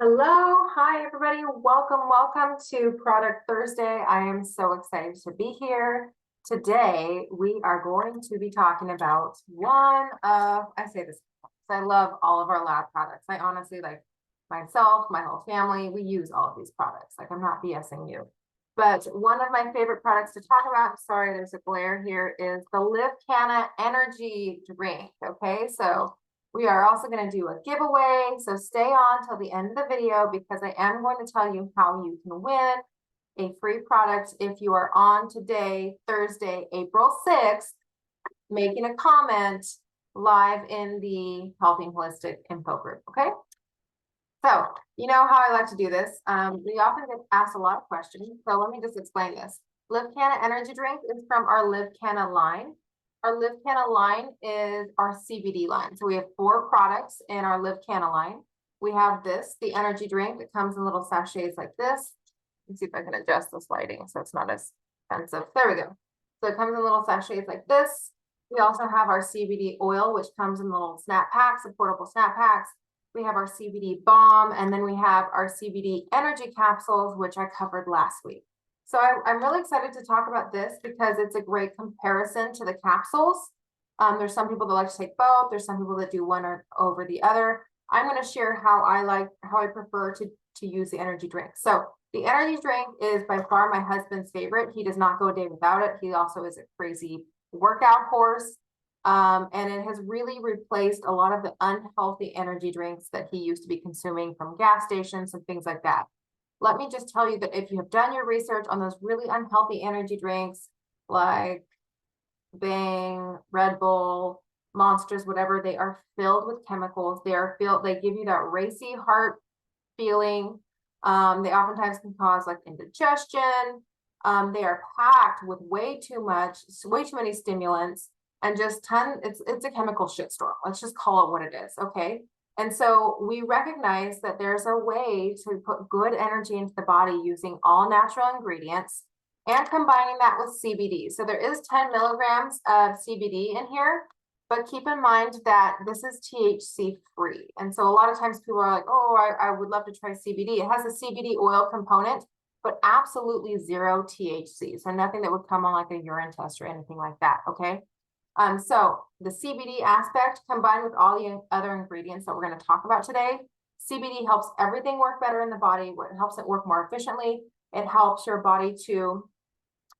Hello, hi everybody. Welcome to Product Thursday. I am so excited to be here. Today, we are going to be talking about I say this, I love all of our lab products. I honestly like myself, my whole family, we use all of these products. Like I'm not BSing you. But one of my favorite products to talk about, sorry, there's a glare here, is the Livcana energy drink. Okay, so we are also going to do a giveaway, so stay on till the end of the video because I am going to tell you how you can win a free product if you are on today, Thursday, April 6th, making a comment live in the Healthy and Holistic info group, okay? So, you know how I like to do this. We often get asked a lot of questions, so let me just explain this. Livcana energy drink is from our Livcana line. Our Livcana line is our CBD line. So we have 4 products in our Livcana line. We have this, the energy drink. It comes in little sachets like this. Let's see if I can adjust this lighting so it's not as expensive. There we go. So it comes in little sachets like this. We also have our CBD oil, which comes in little snap packs, portable snap packs. We have our CBD balm, and then we have our CBD energy capsules, which I covered last week. So I'm really excited to talk about this because it's a great comparison to the capsules. There's some people that like to take both. There's some people that do one over the other. I'm going to share how I prefer to use the energy drink. So the energy drink is by far my husband's favorite. He does not go a day without it. He also is a crazy workout horse. And it has really replaced a lot of the unhealthy energy drinks that he used to be consuming from gas stations and things like that. Let me just tell you that if you have done your research on those really unhealthy energy drinks like Bang, Red Bull, Monsters, whatever, they are filled with chemicals. They give you that racy heart feeling. They oftentimes can cause like indigestion. They are packed with way too many stimulants and just it's a chemical shitstorm. Let's just call it what it is, okay? And so we recognize that there's a way to put good energy into the body using all natural ingredients and combining that with CBD. So there is 10 milligrams of CBD in here, but keep in mind that this is THC free. And so a lot of times people are like, oh, I would love to try CBD. It has a CBD oil component, but absolutely 0 THC. So nothing that would come on like a urine test or anything like that, okay? So the CBD aspect combined with all the other ingredients that we're going to talk about today, CBD helps everything work better in the body. It helps it work more efficiently. It helps your body to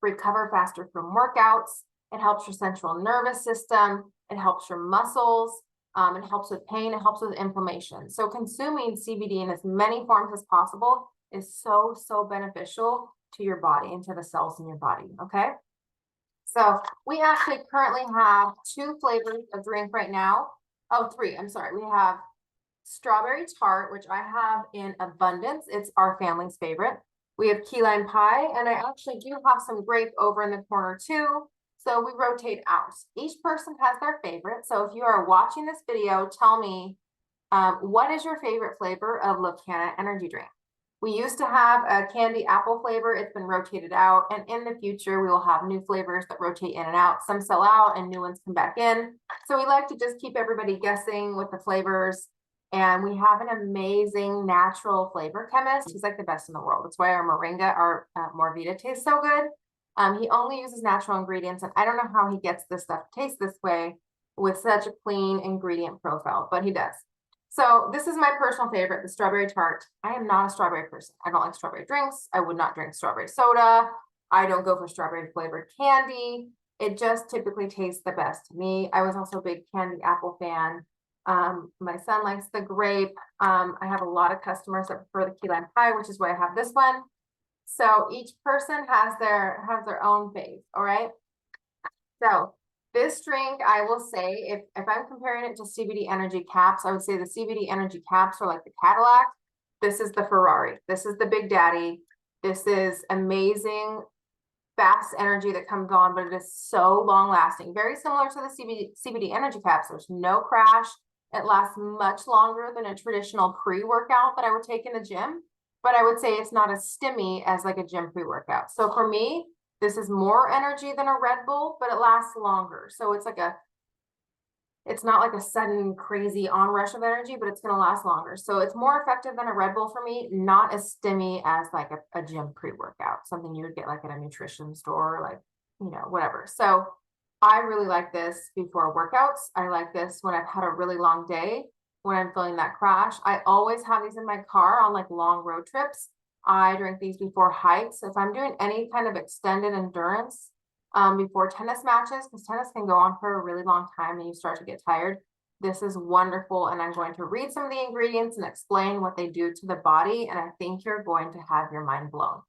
recover faster from workouts. It helps your central nervous system. It helps your muscles. It helps with pain. It helps with inflammation. So consuming CBD in as many forms as possible is so beneficial to your body and to the cells in your body, okay? So we actually currently have 2 flavors of drink right now. Oh, 3, I'm sorry. We have strawberry tart, which I have in abundance. It's our family's favorite. We have key lime pie, and I actually do have some grape over in the corner too. So we rotate out. Each person has their favorite. So if you are watching this video, tell me what is your favorite flavor of Livcana energy drink? We used to have a candy apple flavor. It's been rotated out. And in the future, we will have new flavors that rotate in and out. Some sell out and new ones come back in. So we like to just keep everybody guessing with the flavors. And we have an amazing natural flavor chemist. He's like the best in the world. That's why our moringa, our Morvita tastes so good. He only uses natural ingredients. And I don't know how he gets this stuff to taste this way with such a clean ingredient profile, but he does. So this is my personal favorite, the strawberry tart. I am not a strawberry person. I don't like strawberry drinks. I would not drink strawberry soda. I don't go for strawberry flavored candy. It just typically tastes the best to me. I was also a big candy apple fan. My son likes the grape. I have a lot of customers that prefer the key lime pie, which is why I have this one. So each person has their own fave, all right? So this drink, I will say, if I'm comparing it to CBD energy caps, I would say the CBD energy caps are like the Cadillac. This is the Ferrari. This is the Big Daddy. This is amazing, fast energy that comes on, but it is so long lasting. Very similar to the CBD energy caps. There's no crash. It lasts much longer than a traditional pre-workout that I would take in the gym. But I would say it's not as stimmy as like a gym pre-workout. So for me, this is more energy than a Red Bull, but it lasts longer. So it's like It's not like a sudden crazy onrush of energy, but it's going to last longer. So it's more effective than a Red Bull for me, not as stimmy as like a gym pre-workout, something you would get like at a nutrition store, like, you know, whatever. So I really like this before workouts. I like this when I've had a really long day, when I'm feeling that crash. I always have these in my car on like long road trips. I drink these before hikes. If I'm doing any kind of extended endurance, before tennis matches, because tennis can go on for a really long time and you start to get tired. This is wonderful. And I'm going to read some of the ingredients and explain what they do to the body. And I think you're going to have your mind blown.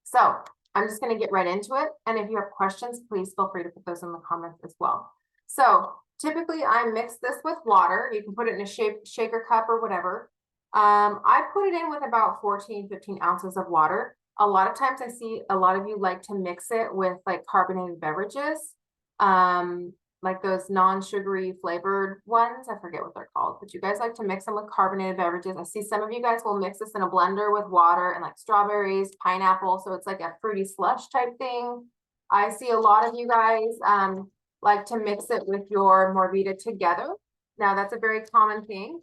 So I'm just going to get right into it. And if you have questions, please feel free to put those in the comments as well. So typically I mix this with water. You can put it in a shaker cup or whatever. I put it in with about 14-15 ounces of water. A lot of times I see a lot of you like to mix it with like carbonated beverages, like those non-sugary flavored ones. I forget what they're called, but you guys like to mix them with carbonated beverages. I see some of you guys will mix this in a blender with water and like strawberries, pineapple. So it's like a fruity slush type thing. I see a lot of you guys like to mix it with your Morbida together. Now that's a very common thing.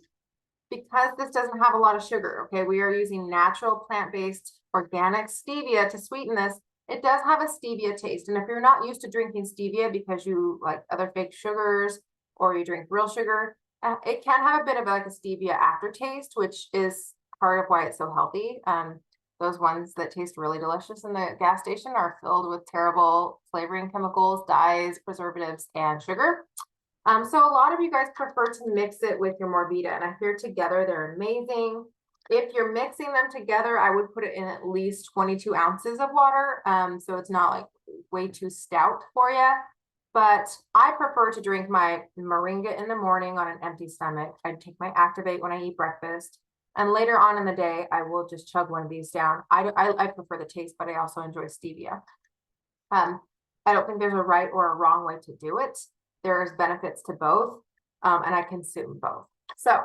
Because this doesn't have a lot of sugar, okay, we are using natural plant-based organic stevia to sweeten this. It does have a stevia taste. And if you're not used to drinking stevia because you like other fake sugars or you drink real sugar, it can have a bit of like a stevia aftertaste, which is part of why it's so healthy. Those ones that taste really delicious in the gas station are filled with terrible flavoring chemicals, dyes, preservatives, and sugar. So a lot of you guys prefer to mix it with your Morbida, and I hear together they're amazing. If you're mixing them together, I would put it in at least 22 ounces of water. So it's not like way too stout for you. But I prefer to drink my moringa in the morning on an empty stomach. I take my Activate when I eat breakfast. And later on in the day, I will just chug one of these down. I prefer the taste, but I also enjoy stevia. I don't think there's a right or a wrong way to do it. There's benefits to both, and I consume both. So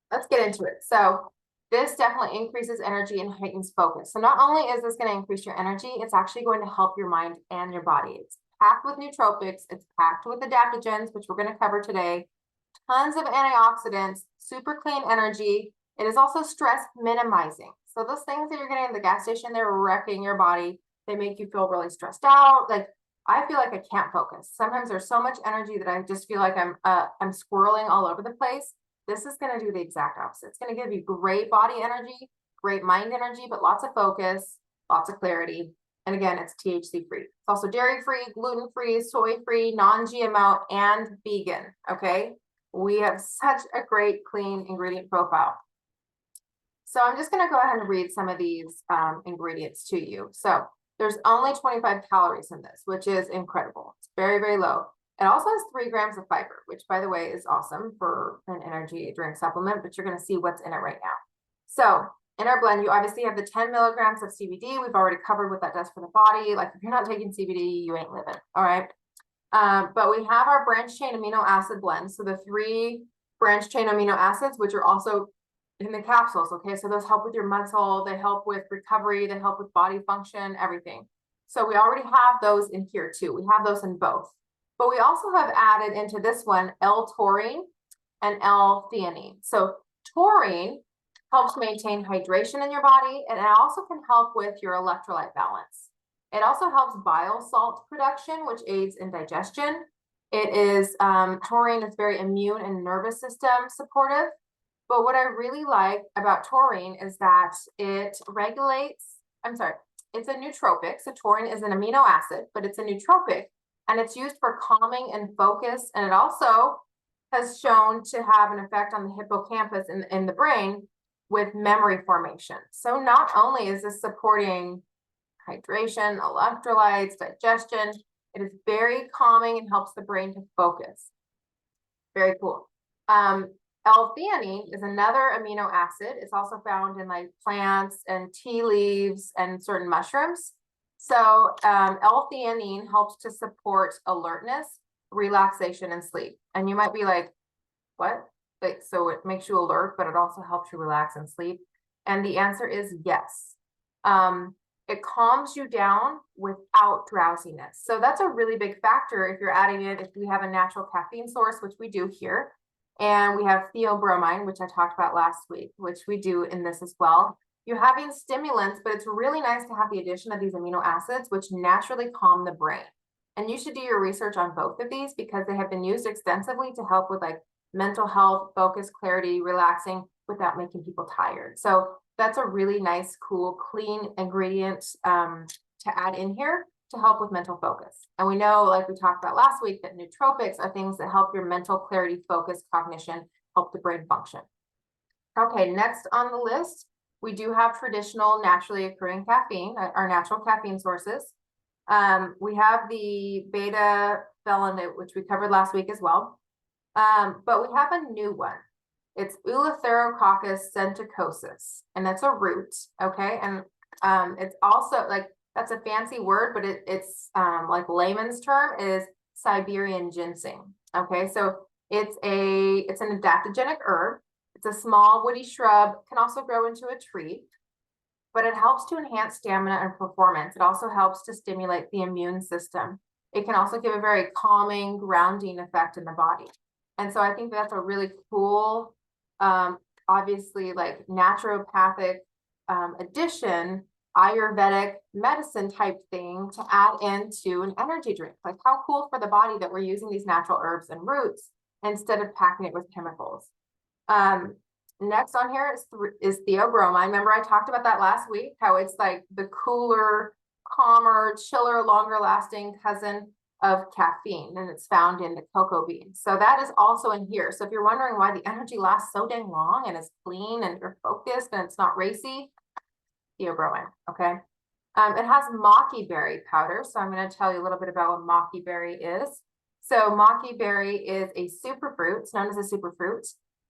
let's get into it. So this definitely increases energy and heightens focus. So not only is this going to increase your energy, it's actually going to help your mind and your body. It's packed with nootropics. It's packed with adaptogens, which we're going to cover today. Tons of antioxidants, super clean energy. It is also stress minimizing. So those things that you're getting at the gas station, they're wrecking your body. They make you feel really stressed out. Like I feel like I can't focus. Sometimes there's so much energy that I just feel like I'm squirreling all over the place. This is going to do the exact opposite. It's going to give you great body energy, great mind energy, but lots of focus, lots of clarity. And again, it's THC free. It's also dairy free, gluten free, soy free, non-GMO, and vegan. Okay. We have such a great clean ingredient profile. So I'm just going to go ahead and read some of these ingredients to you. So there's only 25 calories in this, which is incredible. It's very, very low. It also has 3 grams of fiber, which by the way is awesome for an energy drink supplement, but you're going to see what's in it right now. So in our blend, you obviously have the 10 milligrams of CBD. We've already covered what that does for the body. Like if you're not taking CBD, you ain't living. All right. But we have our branched chain amino acid blend. So the 3 branched chain amino acids, which are also in the capsules. Okay. So those help with your muscle. They help with recovery. They help with body function, everything. So we already have those in here too. We have those in both. But we also have added into this one L-taurine and L-theanine. So taurine helps maintain hydration in your body, and it also can help with your electrolyte balance. It also helps bile salt production, which aids in digestion. It is, taurine is very immune and nervous system supportive. But what I really like about taurine is that it regulates, it's a nootropic. So taurine is an amino acid, but it's a nootropic. And it's used for calming and focus. And it also has shown to have an effect on the hippocampus in the brain with memory formation. So not only is this supporting hydration, electrolytes, digestion, it is very calming and helps the brain to focus. Very cool. L-theanine is another amino acid. It's also found in like plants and tea leaves and certain mushrooms. So L-theanine helps to support alertness, relaxation, and sleep. And you might be like, what? Like, so it makes you alert, but it also helps you relax and sleep. And the answer is yes. It calms you down without drowsiness. So that's a really big factor if you're adding it, if we have a natural caffeine source, which we do here. And we have theobromine, which I talked about last week, which we do in this as well. You're having stimulants, but it's really nice to have the addition of these amino acids, which naturally calm the brain. And you should do your research on both of these because they have been used extensively to help with like mental health, focus, clarity, relaxing without making people tired. So that's a really nice, cool, clean ingredient to add in here to help with mental focus. And we know, like we talked about last week, that nootropics are things that help your mental clarity, focus, cognition, help the brain function. Okay, next on the list, we do have traditional naturally occurring caffeine, our natural caffeine sources. We have the beta phenyl, which we covered last week as well. But we have a new one. It's Eleutherococcus centicosus, and that's a root, okay? And it's also like, that's a fancy word, but it's like layman's term is Siberian ginseng, okay? So it's an adaptogenic herb. It's a small woody shrub, can also grow into a tree, but it helps to enhance stamina and performance. It also helps to stimulate the immune system. It can also give a very calming, grounding effect in the body. And so I think that's a really cool, obviously like naturopathic addition, Ayurvedic medicine type thing to add into an energy drink. Like how cool for the body that we're using these natural herbs and roots instead of packing it with chemicals. Next on here is theobromine. Remember I talked about that last week, how it's like the cooler, calmer, chiller, longer lasting cousin of caffeine, and it's found in the cocoa beans. So that is also in here. So if you're wondering why the energy lasts so dang long and is clean and you're focused and it's not racy, theobromine, okay? It has maki berry powder. So I'm going to tell you a little bit about what maki berry is. So maki berry is a superfruit. It's known as a superfruit.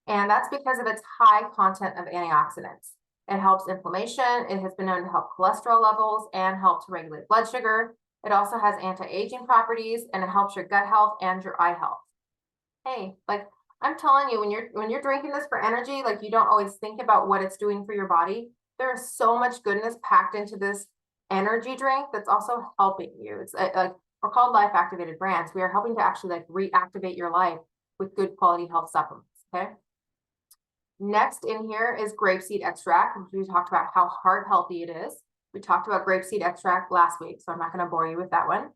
And that's because of its high content of antioxidants. It helps inflammation. It has been known to help cholesterol levels and help to regulate blood sugar. It also has anti-aging properties, and it helps your gut health and your eye health. Hey, like I'm telling you, when you're drinking this for energy, like you don't always think about what it's doing for your body. There is so much goodness packed into this energy drink that's also helping you. It's like we're called life activated brands. We are helping to actually like reactivate your life with good quality health supplements. Okay. Next in here is grapeseed extract, which we talked about how heart healthy it is. We talked about grapeseed extract last week, so I'm not going to bore you with that one.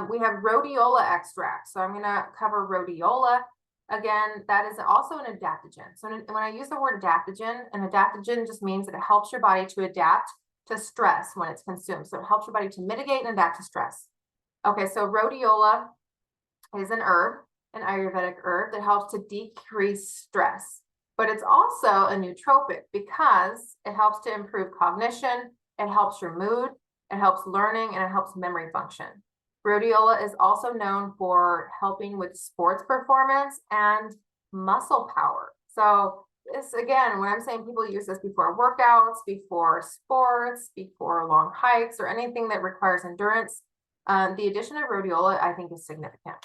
We have rhodiola extract. So I'm going to cover rhodiola. Again, that is also an adaptogen. So when I use the word adaptogen, an adaptogen just means that it helps your body to adapt to stress when it's consumed. So it helps your body to mitigate and adapt to stress. Okay, so rhodiola is an herb, an Ayurvedic herb that helps to decrease stress. But it's also a nootropic because it helps to improve cognition, it helps your mood, it helps learning, and it helps memory function. Rhodiola is also known for helping with sports performance and muscle power. So this, again, when I'm saying people use this before workouts, before sports, before long hikes, or anything that requires endurance, the addition of rhodiola, I think, is significant.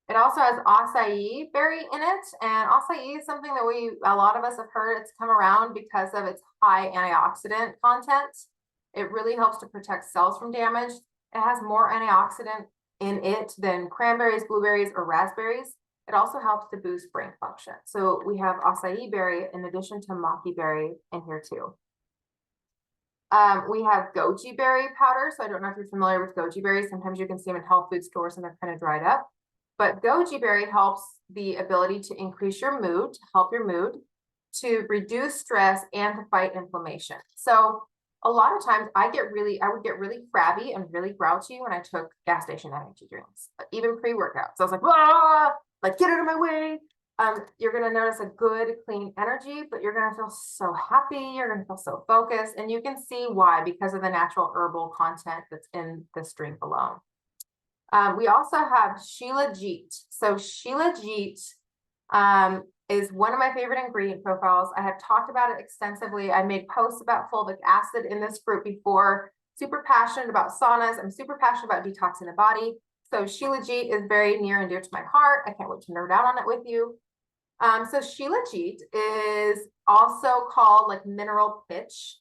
It also has acai berry in it, and acai is something that a lot of us have heard it's come around because of its high antioxidant content. It really helps to protect cells from damage. It has more antioxidant in it than cranberries, blueberries, or raspberries. It also helps to boost brain function. So we have acai berry in addition to maki berry in here too. We have goji berry powder. So I don't know if you're familiar with goji berries. Sometimes you can see them in health food stores and they're kind of dried up. But goji berry helps the ability to increase your mood, to help your mood, to reduce stress, and to fight inflammation. So a lot of times I would get really crabby and really grouchy when I took gas station energy drinks, even pre-workout. So I was like, ah, like get out of my way. You're going to notice a good, clean energy, but you're going to feel so happy. You're going to feel so focused. And you can see why, because of the natural herbal content that's in this drink alone. We also have Shilajit. So Shilajit is one of my favorite ingredient profiles. I have talked about it extensively. I made posts about fulvic acid in this fruit before. Super passionate about saunas. I'm super passionate about detoxing the body. So Shilajit is very near and dear to my heart. I can't wait to nerd out on it with you. So Shilajit is also called like mineral pitch.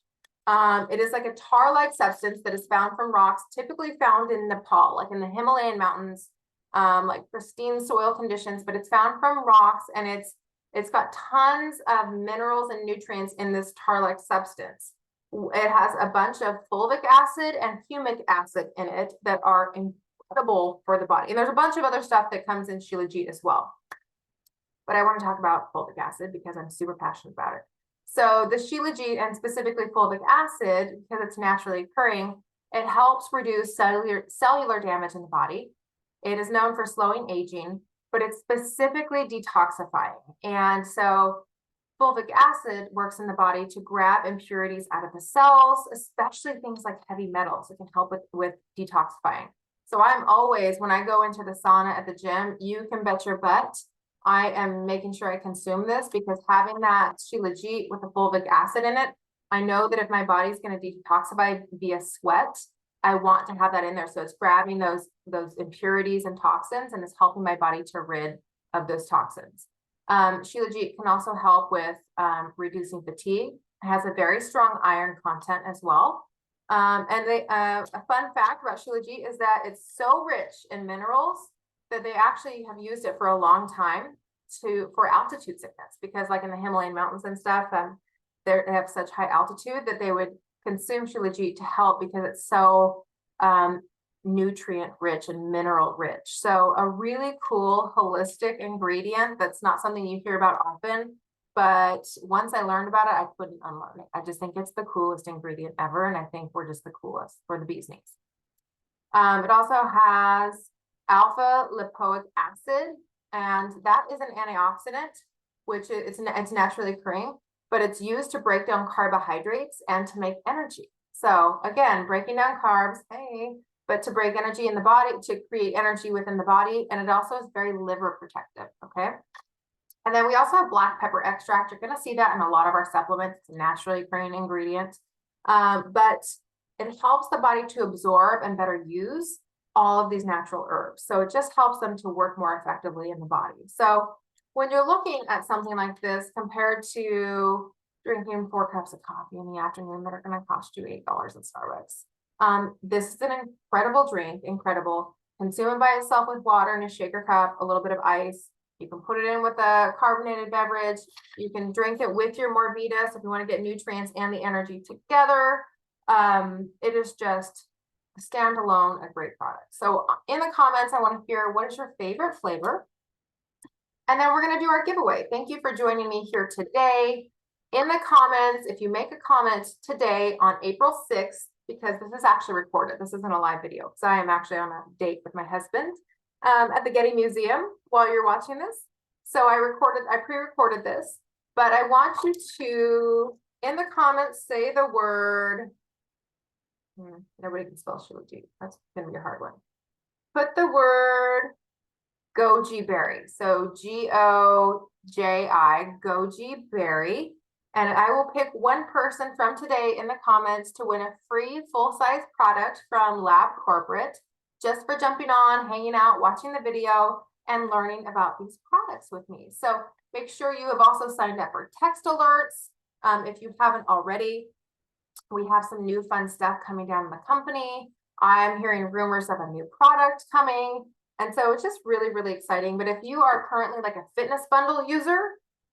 It is like a tar-like substance that is found from rocks, typically found in Nepal, like in the Himalayan mountains, like pristine soil conditions, but it's found from rocks, and it's got tons of minerals and nutrients in this tar-like substance. It has a bunch of fulvic acid and humic acid in it that are incredible for the body. And there's a bunch of other stuff that comes in shilajit as well. But I want to talk about fulvic acid because I'm super passionate about it. So the shilajit, and specifically fulvic acid, because it's naturally occurring, it helps reduce cellular damage in the body. It is known for slowing aging, but it's specifically detoxifying. And so fulvic acid works in the body to grab impurities out of the cells, especially things like heavy metals. It can help with detoxifying. So I'm always, when I go into the sauna at the gym, you can bet your butt I am making sure I consume this, because having that shilajit with the fulvic acid in it, I know that if my body's going to detoxify via sweat, I want to have that in there. So it's grabbing those impurities and toxins, and it's helping my body to rid of those toxins. Shilajit can also help with reducing fatigue. It has a very strong iron content as well. And a fun fact about shilajit is that it's so rich in minerals that they actually have used it for a long time for altitude sickness, because like in the Himalayan mountains and stuff, they have such high altitude that they would consume shilajit to help, because it's so nutrient rich and mineral rich. So a really cool holistic ingredient that's not something you hear about often, but once I learned about it, I couldn't unlearn it. I just think it's the coolest ingredient ever, and I think we're just the coolest for the bee's knees. It also has alpha lipoic acid, and that is an antioxidant, which it's naturally occurring, but it's used to break down carbohydrates and to make energy. So again, breaking down carbs, but to break energy in the body, to create energy within the body, and it also is very liver protective, okay? And then we also have black pepper extract. You're gonna see that in a lot of our supplements. It's a naturally occurring ingredient, but it helps the body to absorb and better use all of these natural herbs. So it just helps them to work more effectively in the body. So when you're looking at something like this compared to drinking 4 cups of coffee in the afternoon that are going to cost you $8 at Starbucks, this is an incredible drink, incredible. Consume it by itself with water in a shaker cup, a little bit of ice. You can put it in with a carbonated beverage. You can drink it with your Morbidus if you want to get nutrients and the energy together. It is just standalone, a great product. So in the comments, I want to hear, what is your favorite flavor? And then we're going to do our giveaway. Thank you for joining me here today. In the comments, if you make a comment today on April 6th, because this is actually recorded, this isn't a live video, because I am actually on a date with my husband at the Getty Museum while you're watching this. So I pre-recorded this, but I want you to, in the comments, say the word, nobody can spell shilajit. That's going to be a hard one. Put the word goji berry. So Goji, goji berry. And I will pick one person from today in the comments to win a free full-size product from Lab Corporate, just for jumping on, hanging out, watching the video, and learning about these products with me. So make sure you have also signed up for text alerts if you haven't already. We have some new fun stuff coming down in the company. I'm hearing rumors of a new product coming. And so it's just really, really exciting. But if you are currently like a fitness bundle user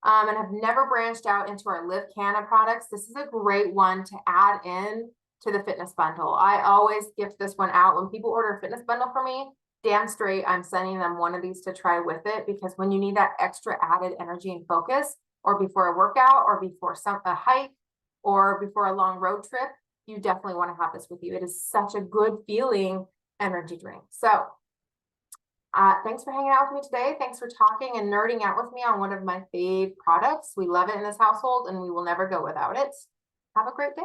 and have never branched out into our Livcana products, this is a great one to add in to the fitness bundle. I always gift this one out. When people order a fitness bundle for me, damn straight, I'm sending them one of these to try with it, because when you need that extra added energy and focus, or before a workout, or before a hike, or before a long road trip, you definitely want to have this with you. It is such a good feeling energy drink. So thanks for hanging out with me today. Thanks for talking and nerding out with me on one of my fave products. We love it in this household, and we will never go without it. Have a great day.